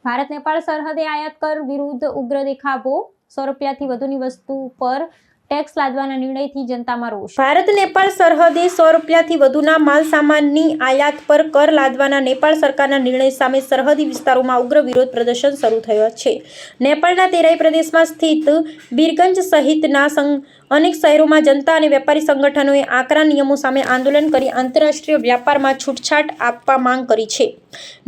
ભારત નેપાળ સરહદે આયાત કર વિરુદ્ધ ઉગ્ર દેખાવો। 100 રૂપિયાથી વધુની વસ્તુ પર ટેક્સ લાદવાના નિર્ણયથી જનતામાં રોષ। ભારત નેપાળ સરહદે 100 રૂપિયાથી વધુના માલ સામાનની આયાત પર કર લાદવાના નેપાળ સરકારના નિર્ણય સામે સરહદી વિસ્તારોમાં ઉગ્ર વિરોધ પ્રદર્શન શરૂ થયો છે। નેપાળના તેરાઈ પ્રદેશમાં સ્થિત બીરગંજ સહિતના અનેક શહેરોમાં જનતા અને વેપારી સંગઠનોએ આકરા નિયમો સામે આંદોલન કરી આંતરરાષ્ટ્રીય વ્યાપારમાં છૂટછાટ આપવા માંગ કરી છે।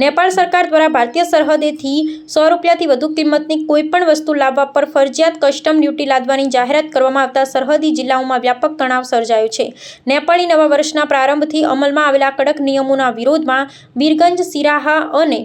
નેપાળ સરકાર દ્વારા ભારતીય સરહદેથી 100 રૂપિયાથી વધુ કિંમતની કોઈપણ વસ્તુ લાવવા પર ફરજિયાત કસ્ટમ ડ્યુટી લાદવાની જાહેરાત કરવામાં આવતા સરહદી જિલ્લાઓમાં વ્યાપક તણાવ સર્જાયો છે। નેપાળી નવા વર્ષના પ્રારંભથી અમલમાં આવેલા કડક નિયમોના વિરોધમાં બીરગંજ, સિરાહા અને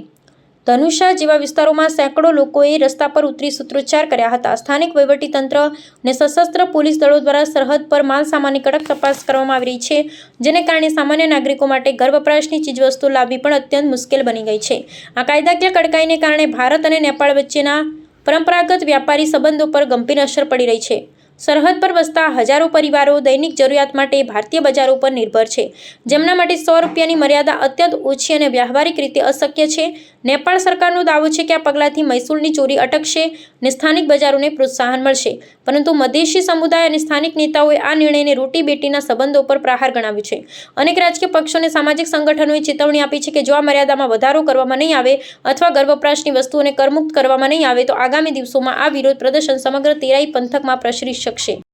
ધનુષા જેવા વિસ્તારોમાં સેંકડો લોકોએ રસ્તા પર ઉતરી સૂત્રોચ્ચાર કર્યા હતા। સ્થાનિક વહીવટીતંત્ર અને સશસ્ત્ર પોલીસ દળો દ્વારા સરહદ પર માલસામાનની કડક તપાસ કરવામાં આવી રહી છે, જેને કારણે સામાન્ય નાગરિકો માટે ઘર વપરાશની ચીજવસ્તુઓ લાવવી પણ અત્યંત મુશ્કેલ બની ગઈ છે। આ કાયદાકીય કડકાઈને કારણે ભારત અને નેપાળ વચ્ચેના પરંપરાગત વ્યાપારી સંબંધો પર ગંભીર અસર પડી રહી છે। સરહદ પર વસતા હજારો પરિવારો દૈનિક જરૂરિયાત માટે ભારતીય બજારો પર નિર્ભર છે, જેમના માટે 100 રૂપિયાની મર્યાદા અત્યંત ઓછી અને વ્યવહારિક રીતે અશક્ય છે। નેપાળ સરકારનો દાવો છે કે આ પગલાંથી મહેસૂલની ચોરી અટકશે અને સ્થાનિક બજારોને પ્રોત્સાહન મળશે, પરંતુ મધેશી સમુદાય અને સ્થાનિક નેતાઓએ આ નિર્ણયને રોટી બેટીના સંબંધો પર પ્રહાર ગણાવ્યો છે। અનેક રાજકીય પક્ષો અને સામાજિક સંગઠનોએ ચેતવણી આપી છે કે જો આ મર્યાદામાં વધારો કરવામાં નહીં આવે અથવા ઘર વપરાશની વસ્તુઓને કરમુક્ત કરવામાં નહીં આવે તો આગામી દિવસોમાં આ વિરોધ પ્રદર્શન સમગ્ર તેરાઈ પંથકમાં પ્રસરી શકશે।